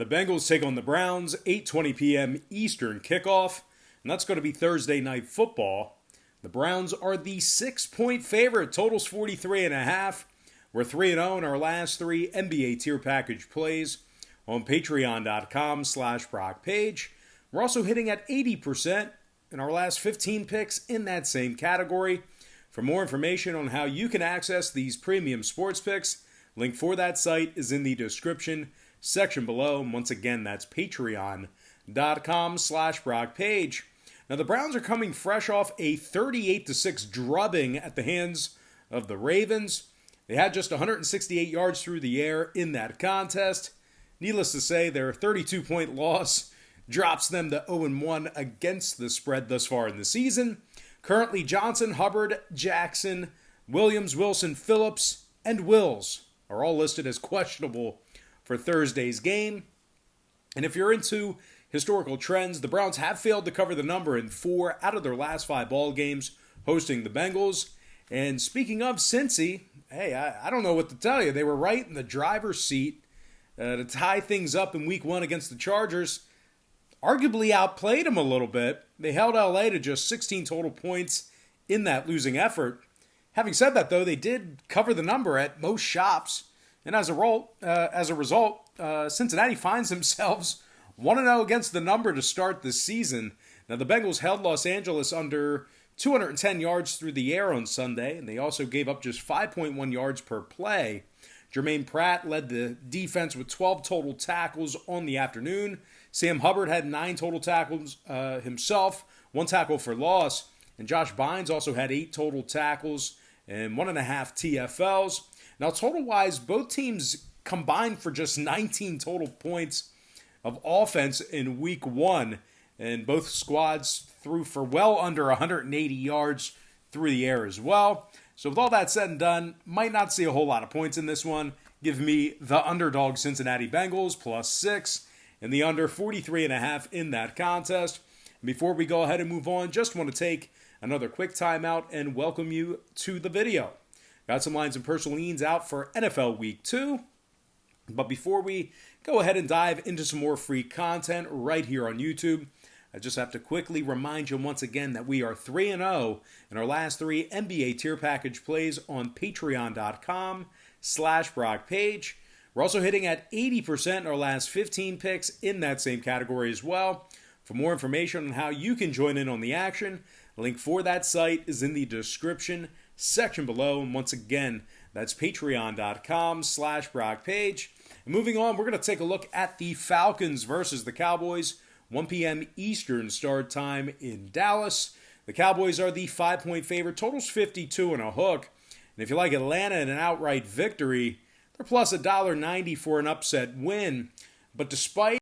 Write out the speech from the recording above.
The Bengals take on the Browns, 8:20 p.m. Eastern kickoff, and that's going to be Thursday Night Football. The Browns are the 6-point favorite. Total's 43.5. We're 3-0 in our last three NBA tier package plays on patreon.com/Brock Page. We're also hitting at 80% in our last 15 picks in that same category. For more information on how you can access these premium sports picks, link for that site is in the description section below. And once again, that's patreon.com/Brock Page. Now, the Browns are coming fresh off a 38-6 drubbing at the hands of the Ravens. They had just 168 yards through the air in that contest. Needless to say, their 32-point loss drops them to 0-1 against the spread thus far in the season. Currently, Johnson, Hubbard, Jackson, Williams, Wilson, Phillips, and Wills are all listed as questionable for Thursday's game. And if you're into historical trends, the Browns have failed to cover the number in 4 out of their last 5 ball games hosting the Bengals. And speaking of Cincy, hey, I don't know what to tell you. They were right in the driver's seat to tie things up in Week 1 against the Chargers. Arguably outplayed them a little bit. They held LA to just 16 total points in that losing effort. Having said that, though, they did cover the number at most shops. And as a result, Cincinnati finds themselves 1-0 against the number to start the season. Now, the Bengals held Los Angeles under 210 yards through the air on Sunday, and they also gave up just 5.1 yards per play. Jermaine Pratt led the defense with 12 total tackles on the afternoon. Sam Hubbard had 9 total tackles himself, 1 tackle for loss. And Josh Bynes also had 8 total tackles and 1.5 TFLs. Now, total-wise, both teams combined for just 19 total points of offense in Week 1. And both squads threw for well under 180 yards through the air as well. So with all that said and done, might not see a whole lot of points in this one. Give me the underdog Cincinnati Bengals +6 and the under 43.5 in that contest. And before we go ahead and move on, just want to take another quick timeout and welcome you to the video. Got some lines and personal leans out for NFL Week 2. But before we go ahead and dive into some more free content right here on YouTube, I just have to quickly remind you once again that we are 3-0 in our last 3 NBA tier package plays on patreon.com/Brock Page. We're also hitting at 80% in our last 15 picks in that same category as well. For more information on how you can join in on the action, a link for that site is in the description section below. And once again, that's patreon.com/Brock Page. And moving on, we're going to take a look at the Falcons versus the Cowboys. 1 p.m. Eastern start time in Dallas. The Cowboys are the 5-point favorite. Total's 52 and a hook. And if you like Atlanta in an outright victory, they're plus $1.90 for an upset win. But despite